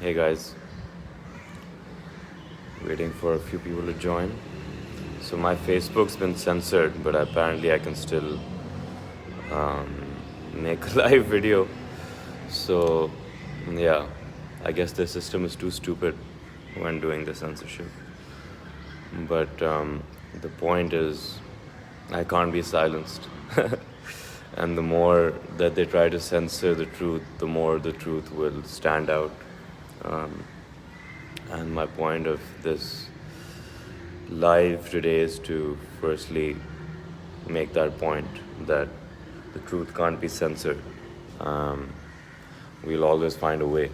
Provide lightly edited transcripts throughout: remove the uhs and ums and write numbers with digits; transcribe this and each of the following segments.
Hey guys, waiting for a few people to join. So my Facebook's been censored, but apparently I can still make a live video. So yeah, I guess the system is too stupid when doing the censorship. But the point is, I can't be silenced. And the more that they try to censor the truth, the more the truth will stand out. And my point of this live today is to firstly make that point that the truth can't be censored. We'll always find a way.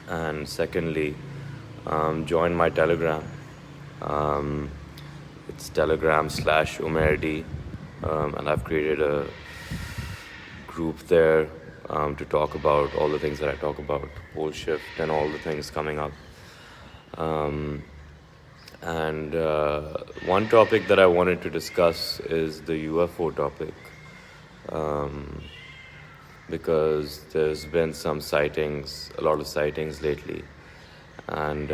And secondly, join my Telegram. It's telegram/UmairD, and I've created a group there to talk about all the things that I talk about, pole shift and all the things coming up. And one topic that I wanted to discuss is the UFO topic, because there's been some sightings, a lot of sightings lately, and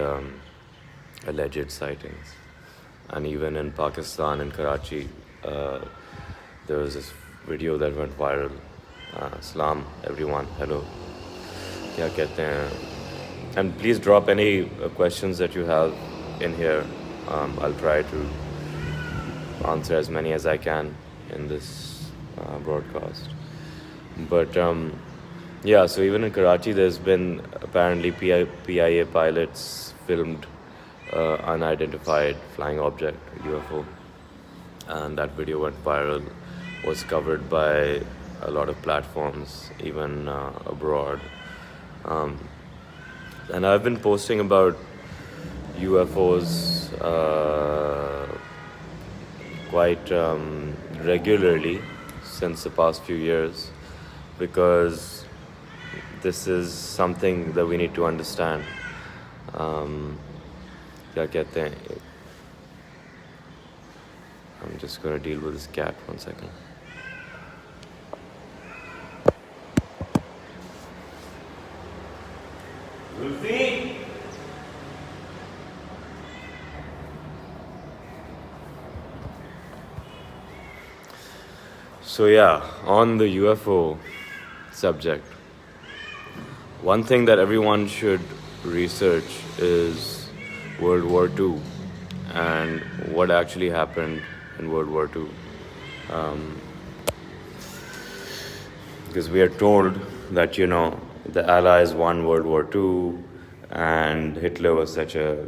alleged sightings. And even in Pakistan, in Karachi, there was this video that went viral. Salam, everyone, hello. Kya kehte hain? And please drop any questions that you have in here. I'll try to answer as many as I can in this broadcast. But yeah, so even in Karachi, there's been apparently PIA pilots filmed unidentified flying object, UFO. And that video went viral, was covered by a lot of platforms, even abroad. And I've been posting about UFOs quite regularly since the past few years, because this is something that we need to understand. Kya kehte hain? I'm just going to deal with this cat 1 second. So yeah, on the UFO subject, one thing that everyone should research is World War II and what actually happened in World War II. Because we are told that, the Allies won World War II and Hitler was such a,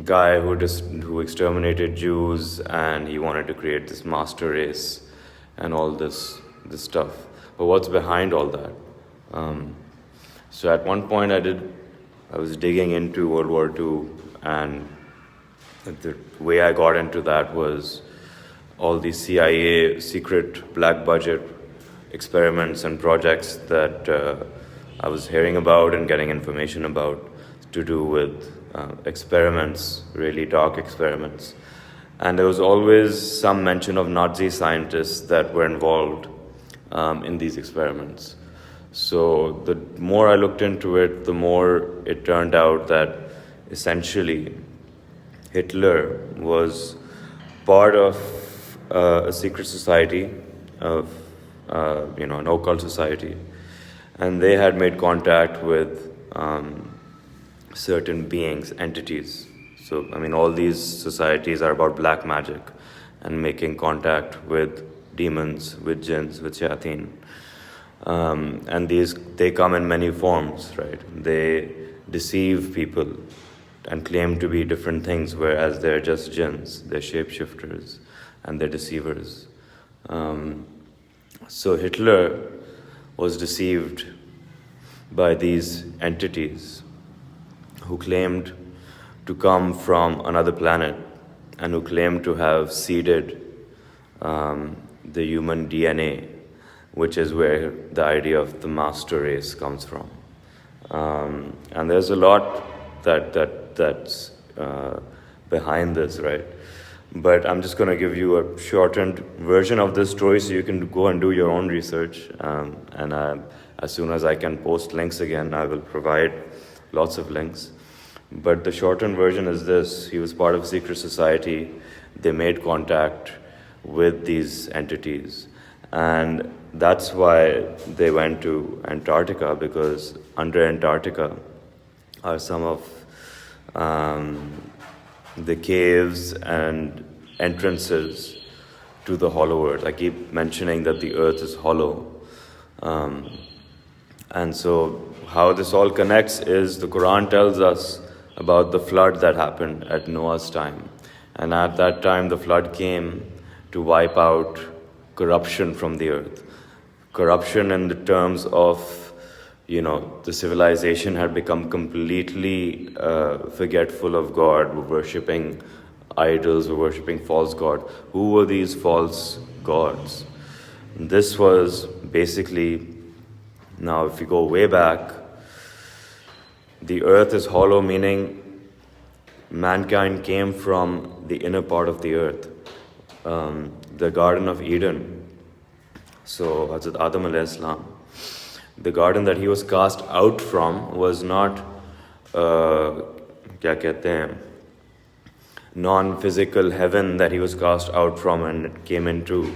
guy who exterminated Jews, and he wanted to create this master race and all this stuff. But what's behind all that? So at one point I was digging into World War II, and the way I got into that was all these CIA secret black budget experiments and projects that I was hearing about and getting information about, to do with experiments, really dark experiments. And there was always some mention of Nazi scientists that were involved in these experiments. So the more I looked into it, the more it turned out that essentially Hitler was part of a secret society, of an occult society, and they had made contact with certain beings, entities. So, all these societies are about black magic and making contact with demons, with jinns, with shayateen. And they come in many forms, right? They deceive people and claim to be different things, whereas they're just jinns, they're shapeshifters, and they're deceivers. So Hitler was deceived by these entities who claimed to come from another planet and who claimed to have seeded the human DNA, which is where the idea of the master race comes from. And there's a lot that's behind this, right? But I'm just going to give you a shortened version of this story so you can go and do your own research. And As soon as I can post links again, I will provide lots of links. But the shortened version is this: he was part of a secret society. They made contact with these entities, and that's why they went to Antarctica, because under Antarctica are some of the caves and entrances to the hollow earth. I keep mentioning that the earth is hollow. And so how this all connects is the Quran tells us about the flood that happened at Noah's time. And at that time, the flood came to wipe out corruption from the earth. Corruption in the terms of, the civilization had become completely forgetful of God, were worshipping idols, were worshipping false god. Who were these false gods? This was basically, now if you go way back, the earth is hollow, meaning mankind came from the inner part of the earth, the Garden of Eden. So Hazrat Adam alayhi salam, the garden that he was cast out from was not non-physical heaven that he was cast out from and came into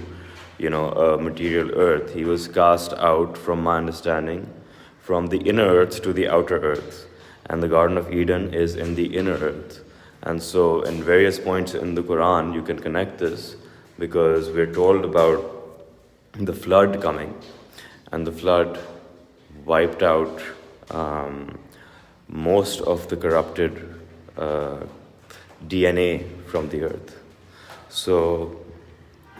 a material earth. He was cast out, from my understanding, from the inner earth to the outer earth, and the Garden of Eden is in the inner earth. And so in various points in the Quran you can connect this, because we're told about the flood coming, and the flood wiped out most of the corrupted DNA from the earth. So,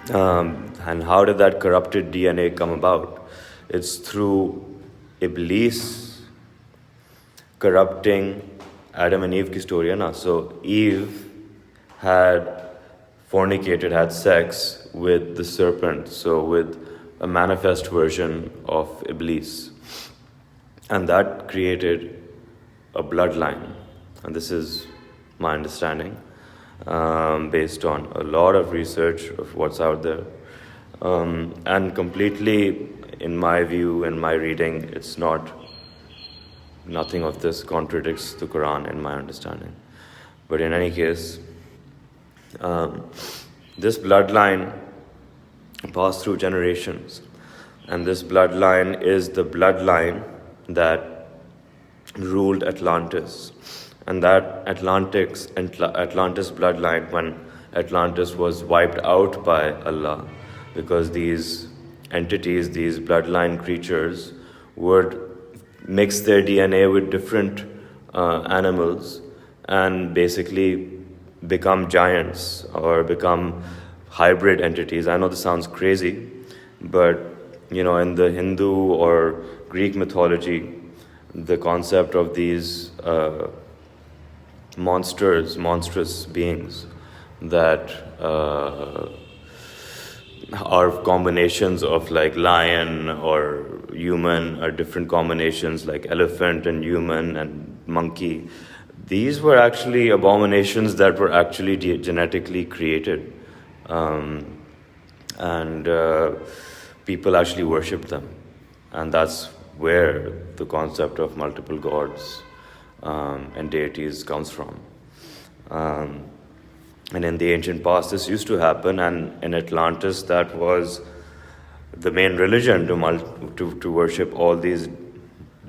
and how did that corrupted DNA come about? It's through Iblis corrupting Adam and Eve ki story hai na. So Eve had fornicated, had sex with the serpent, so with a manifest version of Iblis. And that created a bloodline. And this is my understanding, based on a lot of research of what's out there. And completely, in my view, in my reading, nothing of this contradicts the Quran in my understanding. But in any case, this bloodline passed through generations. And this bloodline is the bloodline that ruled Atlantis. And that Atlantis bloodline, when Atlantis was wiped out by Allah, because these entities, these bloodline creatures, would mix their DNA with different animals and basically become giants or become hybrid entities. I know this sounds crazy, but in the Hindu or Greek mythology, the concept of these monstrous beings that are combinations of like lion or human, or different combinations like elephant and human and monkey. These were actually abominations that were actually genetically created, and people actually worshipped them. And that's where the concept of multiple gods and deities comes from. And in the ancient past, this used to happen, and in Atlantis, that was the main religion, to worship all these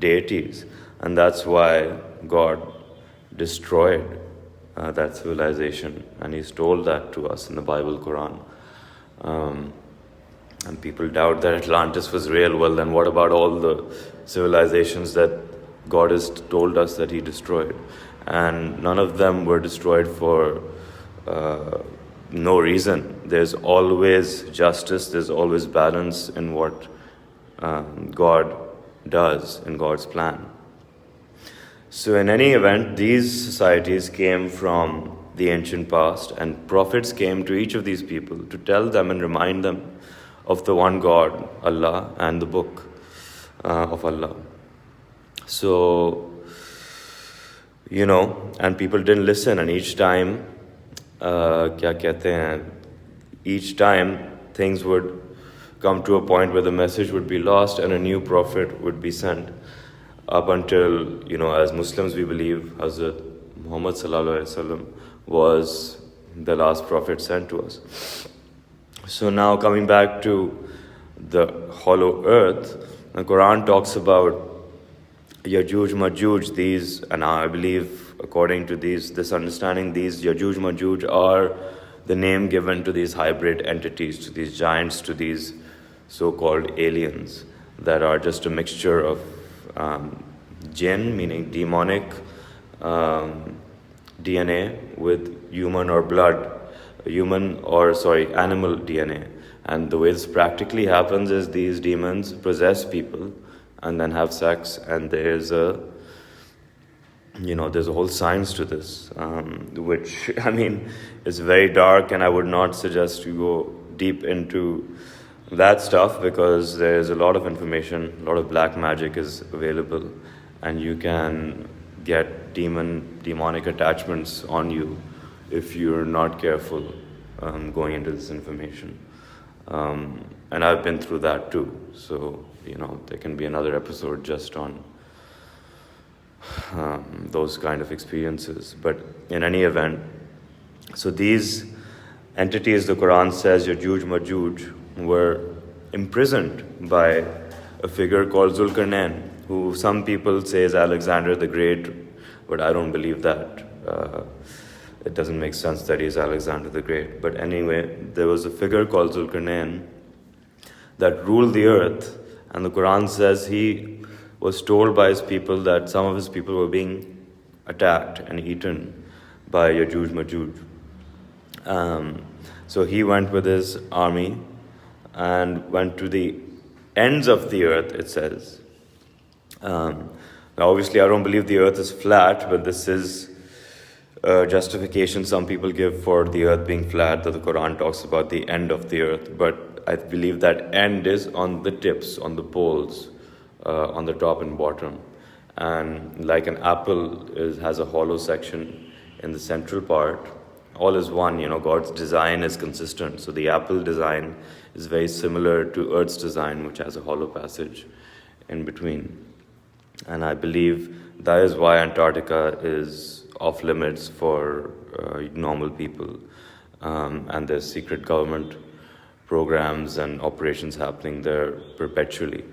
deities. And that's why God destroyed that civilization, and He's told that to us in the Bible, Quran. And people doubt that Atlantis was real. Well, then what about all the civilizations that God has told us that He destroyed? And none of them were destroyed for no reason. There's always justice, there's always balance in what God does in God's plan. So in any event, these societies came from the ancient past, and prophets came to each of these people to tell them and remind them of the one God, Allah, and the book of Allah. So, and people didn't listen, and each time, each time things would come to a point where the message would be lost and a new prophet would be sent. Up until, as Muslims we believe Hazrat Muhammad sallallahu alaihi wasallam was the last prophet sent to us. So now coming back to the hollow earth, the Quran talks about Yajuj Majuj. These, and I believe according to this understanding, these Yajuj Majuj are the name given to these hybrid entities, to these giants, to these so-called aliens that are just a mixture of Jinn, meaning demonic DNA, with human or animal DNA. And the way this practically happens is these demons possess people and then have sex, and there's a whole science to this, which, is very dark, and I would not suggest you go deep into that stuff, because there's a lot of information, a lot of black magic is available, and you can get demonic attachments on you if you're not careful going into this information. And I've been through that too, so there can be another episode just on those kind of experiences. But in any event, so these entities, the Quran says, Yajuj Majuj, were imprisoned by a figure called Zulkarnain, who some people say is Alexander the Great, but I don't believe that. It doesn't make sense that he's Alexander the Great. But anyway, there was a figure called Zulkarnain that ruled the earth, and the Quran says he was told by his people that some of his people were being attacked and eaten by Yajuj Majuj. So he went with his army and went to the ends of the earth, it says. Now obviously I don't believe the earth is flat, but this is justification some people give for the earth being flat, that the Quran talks about the end of the earth. But I believe that end is on the tips, on the poles, on the top and bottom. And like an apple has a hollow section in the central part, all is one. God's design is consistent. So the apple design is very similar to Earth's design, which has a hollow passage in between. And I believe that is why Antarctica is off limits for normal people. And there's secret government programs and operations happening there perpetually.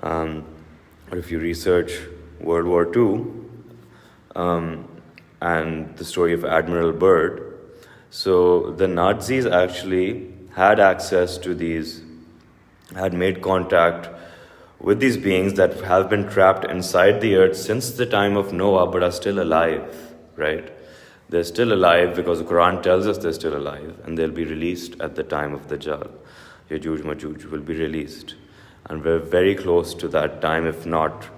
But if you research World War II and the story of Admiral Byrd, so the Nazis actually had access to these, had made contact with these beings that have been trapped inside the earth since the time of Noah, but are still alive, right? They're still alive because the Quran tells us they're still alive, and they'll be released at the time of Dajjal. Yajuj Majuj will be released. And we're very close to that time, if not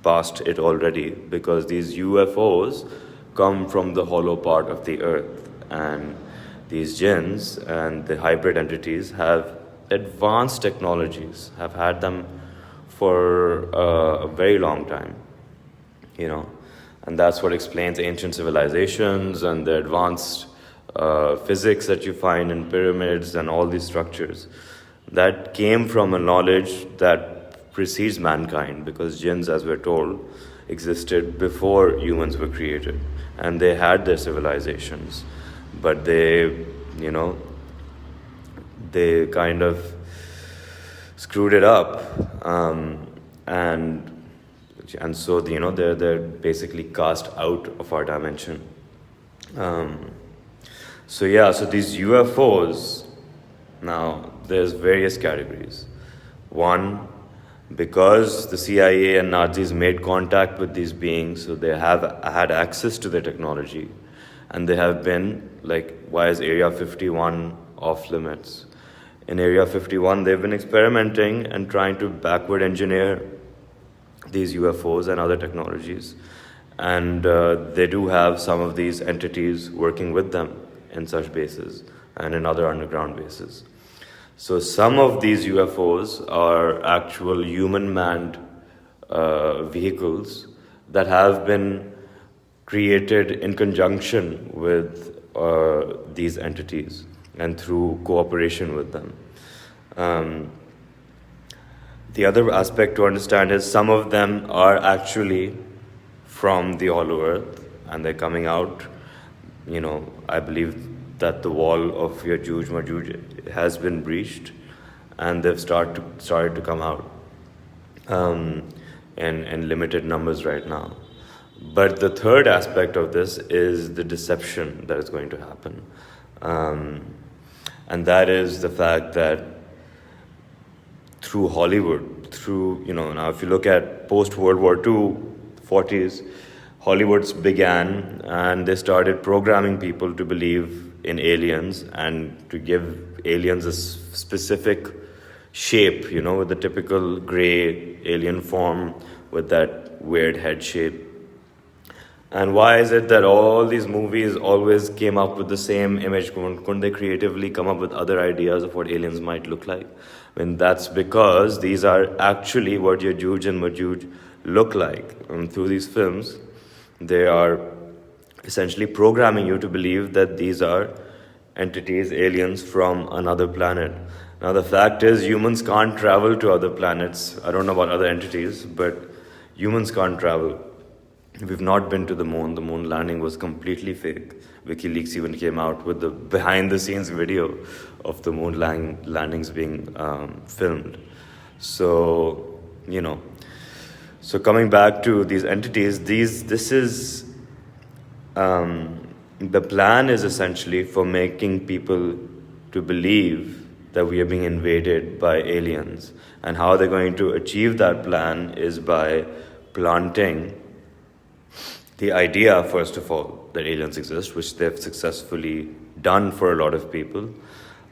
past it already, because these UFOs come from the hollow part of the earth. And these jinns and the hybrid entities have advanced technologies, have had them for a very long time, and that's what explains ancient civilizations and the advanced physics that you find in pyramids and all these structures. That came from a knowledge that precedes mankind, because jinns, as we're told, existed before humans were created, and they had their civilizations, but they kind of screwed it up, and so they're basically cast out of our dimension. So these UFOs, now there's various categories. One, because the CIA and Nazis made contact with these beings, so they have had access to their technology, and they have been, like, why is Area 51 off limits? In Area 51, they've been experimenting and trying to backward engineer these UFOs and other technologies. And they do have some of these entities working with them in such bases and in other underground bases. So some of these UFOs are actual human-manned vehicles that have been created in conjunction with these entities and through cooperation with them. Um, the other aspect to understand is some of them are actually from the hollow earth, and they're coming out. I believe that the wall of Yajuj Majuj has been breached, and they've started to come out in limited numbers right now. But the third aspect of this is the deception that is going to happen, and that is the fact that through Hollywood, now if you look at post-World War II, 40s, Hollywoods began and they started programming people to believe in aliens and to give aliens a specific shape, with the typical gray alien form with that weird head shape. And why is it that all these movies always came up with the same image? Couldn't they creatively come up with other ideas of what aliens might look like? That's because these are actually what Yajuj and Majuj look like. And through these films, they are essentially programming you to believe that these are entities, aliens from another planet. Now, the fact is, humans can't travel to other planets. I don't know about other entities, but humans can't travel. We've not been to the moon. The moon landing was completely fake. WikiLeaks even came out with the behind-the-scenes video of the moon landings being filmed. So, So coming back to these entities, the plan is essentially for making people to believe that we are being invaded by aliens. And how they're going to achieve that plan is by planting the idea, first of all, that aliens exist, which they've successfully done for a lot of people,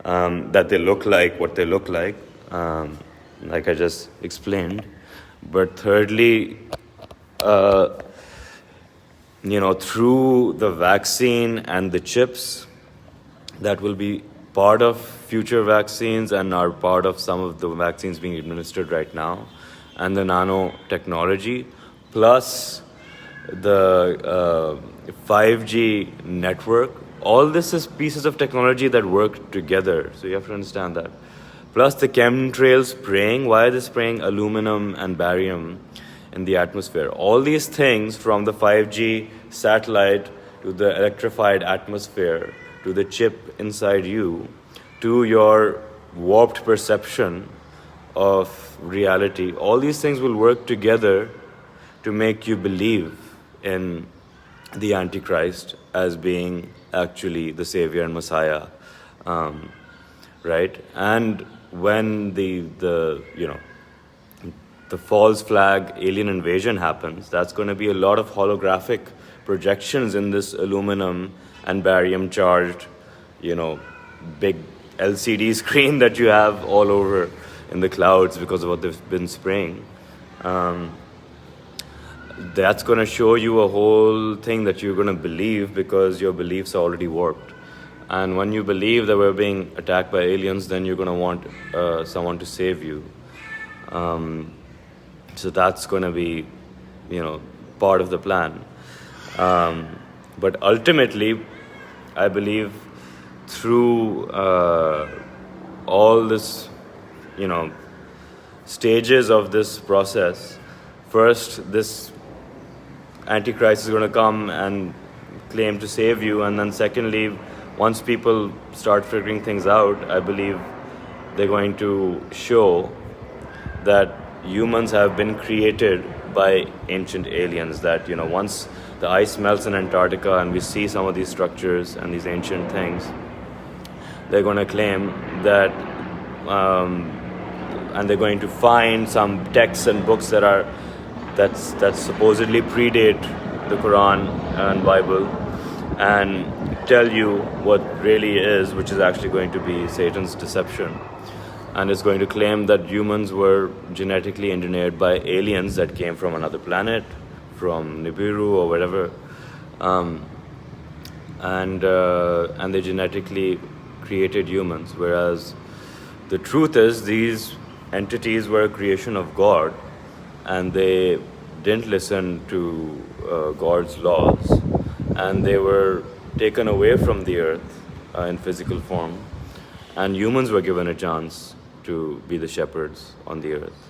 that they look like what they look like I just explained. But thirdly, through the vaccine and the chips that will be part of future vaccines and are part of some of the vaccines being administered right now, and the nanotechnology, plus the 5G network, all this is pieces of technology that work together. So you have to understand that. Plus the chemtrail spraying. Why are they spraying aluminum and barium in the atmosphere? All these things, from the 5G satellite to the electrified atmosphere to the chip inside you to your warped perception of reality, all these things will work together to make you believe in the Antichrist as being actually the Savior and Messiah, right? And when the false flag alien invasion happens, that's going to be a lot of holographic projections in this aluminum and barium charged, big LCD screen that you have all over in the clouds because of what they've been spraying. That's going to show you a whole thing that you're going to believe because your beliefs are already warped. And when you believe that we're being attacked by aliens, then you're going to want someone to save you. So that's going to be, part of the plan. But ultimately, I believe through all this, stages of this process, first, this Antichrist is going to come and claim to save you, and then secondly, once people start figuring things out, I believe they're going to show that humans have been created by ancient aliens, that once the ice melts in Antarctica and we see some of these structures and these ancient things, they're going to claim that and they're going to find some texts and books that supposedly predate the Quran and Bible, and tell you what really is, which is actually going to be Satan's deception. And it's going to claim that humans were genetically engineered by aliens that came from another planet, from Nibiru or whatever, and they genetically created humans. Whereas the truth is, these entities were a creation of God, and they didn't listen to God's laws, and they were taken away from the earth in physical form, and humans were given a chance to be the shepherds on the earth.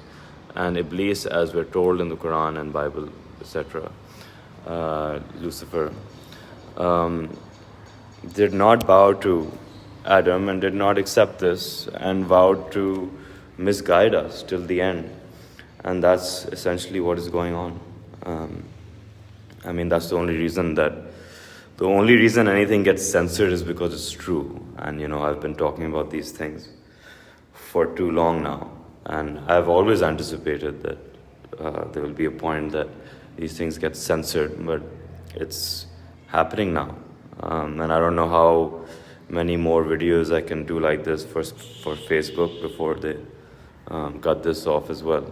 And Iblis, as we're told in the Quran and Bible, etc., Lucifer, did not bow to Adam and did not accept this and vowed to misguide us till the end. And that's essentially what is going on. That's the only reason anything gets censored is because it's true. And I've been talking about these things for too long now, and I've always anticipated that there will be a point that these things get censored, but it's happening now. And I don't know how many more videos I can do like this for Facebook before they cut this off as well.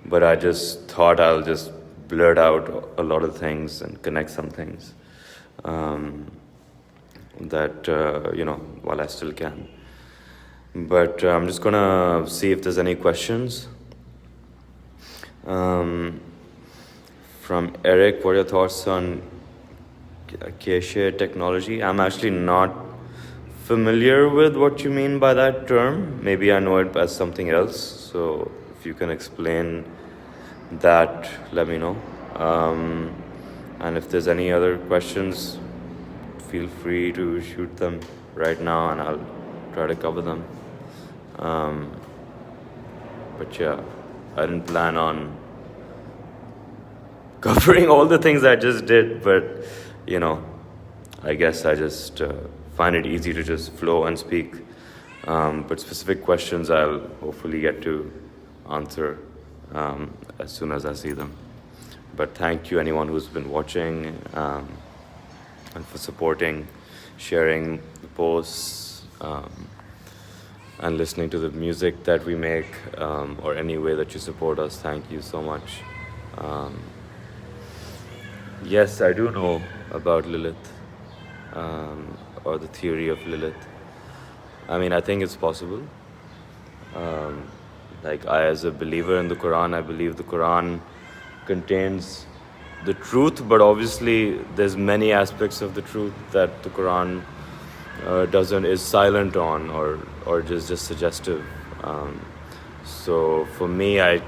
But I just thought I'll just blurt out a lot of things and connect some things while I still can. But I'm just gonna see if there's any questions. From Eric, what are your thoughts on cache technology? I'm actually not familiar with what you mean by that term. Maybe I know it as something else. So if you can explain that, let me know. And if there's any other questions, feel free to shoot them right now and I'll try to cover them. But yeah, I didn't plan on covering all the things I just did, but I guess I just find it easy to just flow and speak. But specific questions I'll hopefully get to answer as soon as I see them. But thank you anyone who's been watching and for supporting, sharing the posts, and listening to the music that we make, or any way that you support us. Thank you so much. Yes, I do know about Lilith, or the theory of Lilith. I think it's possible. As a believer in the Quran, I believe the Quran contains the truth, but obviously there's many aspects of the truth that the Quran is silent on, or just suggestive. So for me, I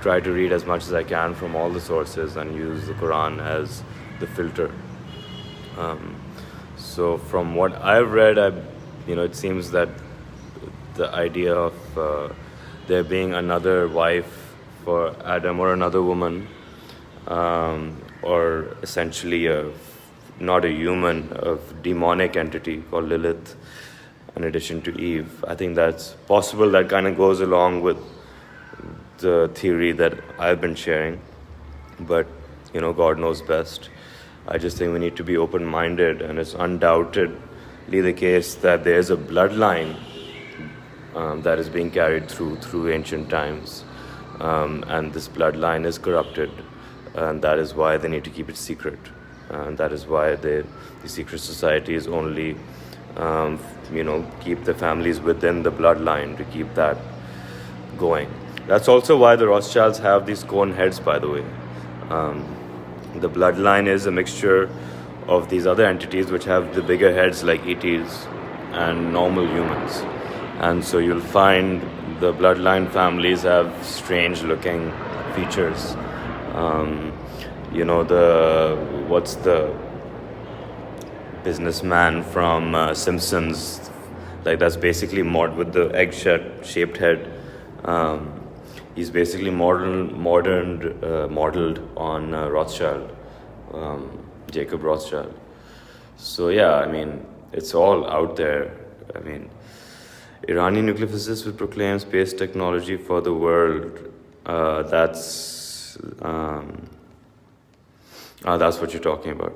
try to read as much as I can from all the sources and use the Quran as the filter. So from what I've read, it seems that the idea of there being another wife for Adam or another woman, or essentially not a human, a demonic entity called Lilith, in addition to Eve. I think that's possible. That kind of goes along with the theory that I've been sharing. But, God knows best. I just think we need to be open-minded, and it's undoubtedly the case that there's a bloodline that is being carried through ancient times. And this bloodline is corrupted, and that is why they need to keep it secret. And that is why the secret societies only, keep the families within the bloodline to keep that going. That's also why the Rothschilds have these cone heads, by the way. The bloodline is a mixture of these other entities which have the bigger heads like ETs and normal humans. And so you'll find the bloodline families have strange looking features. What's the businessman from Simpsons? That's basically with the egg-shaped head. He's basically modeled on Rothschild, Jacob Rothschild. So yeah, it's all out there. Iranian nuclear physicists will proclaim space technology for the world. That's what you're talking about.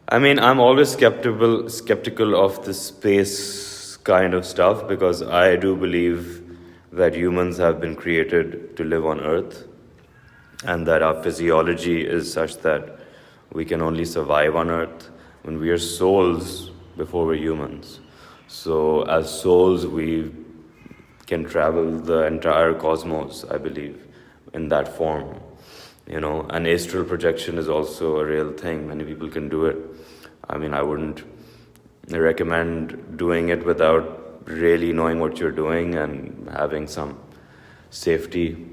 I'm always skeptical of the space kind of stuff, because I do believe that humans have been created to live on Earth, and that our physiology is such that we can only survive on Earth when we are souls before we're humans. So as souls, we can travel the entire cosmos, I believe, in that form. And astral projection is also a real thing. Many people can do it. I wouldn't recommend doing it without really knowing what you're doing and having some safety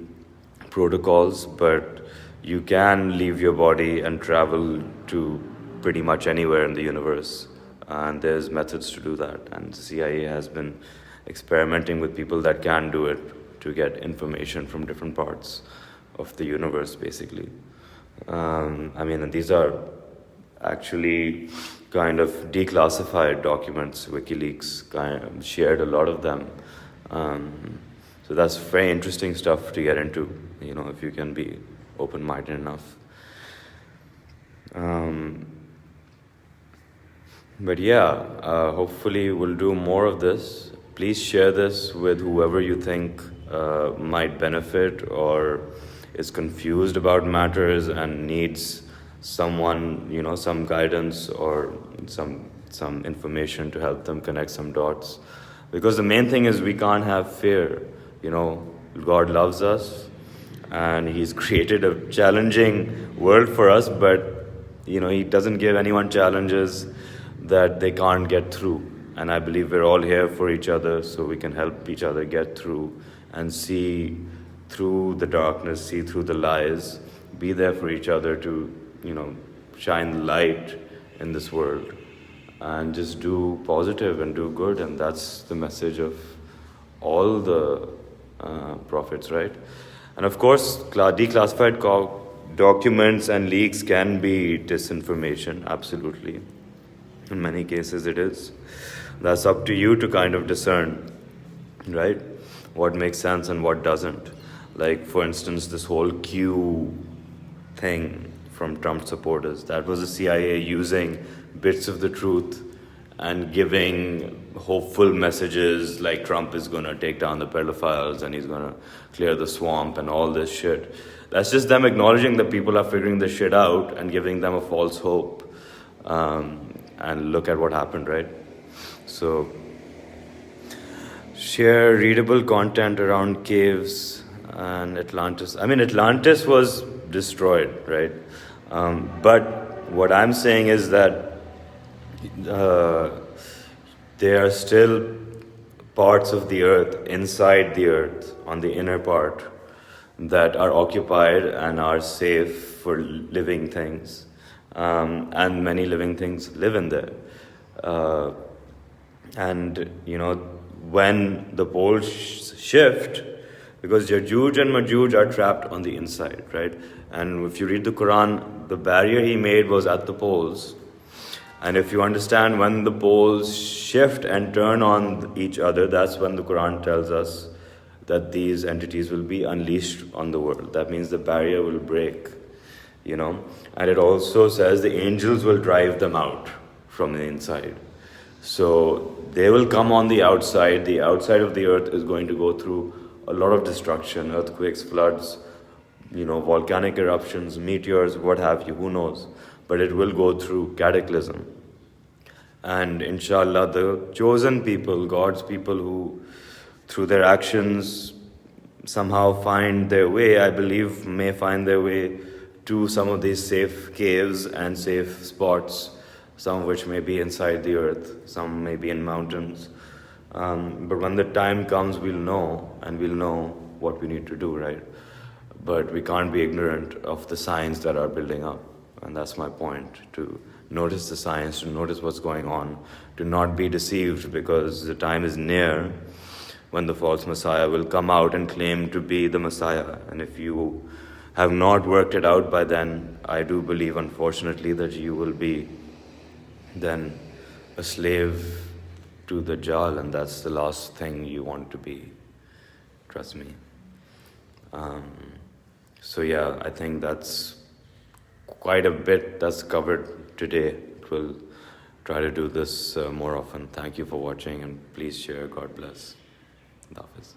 protocols, but you can leave your body and travel to pretty much anywhere in the universe, and there's methods to do that, and CIA has been experimenting with people that can do it to get information from different parts of the universe, basically. I mean, these are actually kind of declassified documents. WikiLeaks kind of shared a lot of them. So that's very interesting stuff to get into, if you can be open-minded enough. But yeah, hopefully we'll do more of this. Please share this with whoever you think might benefit or is confused about matters and needs someone, some guidance or some information to help them connect some dots. Because the main thing is we can't have fear. God loves us and He's created a challenging world for us, but He doesn't give anyone challenges that they can't get through. And I believe we're all here for each other, so we can help each other get through and see through the darkness, see through the lies, be there for each other to, shine the light in this world and just do positive and do good. And that's the message of all the prophets, right? And of course, declassified documents and leaks can be disinformation, absolutely. In many cases it is. That's up to you to kind of discern, right? What makes sense and what doesn't. Like, for instance, this whole Q thing from Trump supporters, that was the CIA using bits of the truth and giving hopeful messages like Trump is going to take down the pedophiles and he's going to clear the swamp and all this shit. That's just them acknowledging that people are figuring this shit out and giving them a false hope. And look at what happened, right? So, share readable content around caves and Atlantis. I mean, Atlantis was destroyed, right? But what I'm saying is that there are still parts of the earth, inside the earth, on the inner part, that are occupied and are safe for living things. And many living things live in there. And, when the poles shift, because Yajuj and Majuj are trapped on the inside, right? And if you read the Quran, the barrier He made was at the poles. And if you understand when the poles shift and turn on each other, that's when the Quran tells us that these entities will be unleashed on the world. That means the barrier will break, And it also says the angels will drive them out from the inside. So they will come on the outside. The outside of the earth is going to go through a lot of destruction, earthquakes, floods, volcanic eruptions, meteors, what have you, who knows. But it will go through cataclysm. And inshallah, the chosen people, God's people who, through their actions, somehow find their way, I believe, may find their way to some of these safe caves and safe spots, some of which may be inside the earth, some may be in mountains. But when the time comes, we'll know, and we'll know what we need to do, right? But we can't be ignorant of the signs that are building up. And that's my point, to notice the signs, to notice what's going on, to not be deceived, because the time is near when the false Messiah will come out and claim to be the Messiah. And if you have not worked it out by then, I do believe, unfortunately, that you will be then a slave to the Dajjal, and that's the last thing you want to be. Trust me. So yeah, I think that's quite a bit that's covered today. We'll try to do this more often. Thank you for watching, and please share. God bless. Hafiz.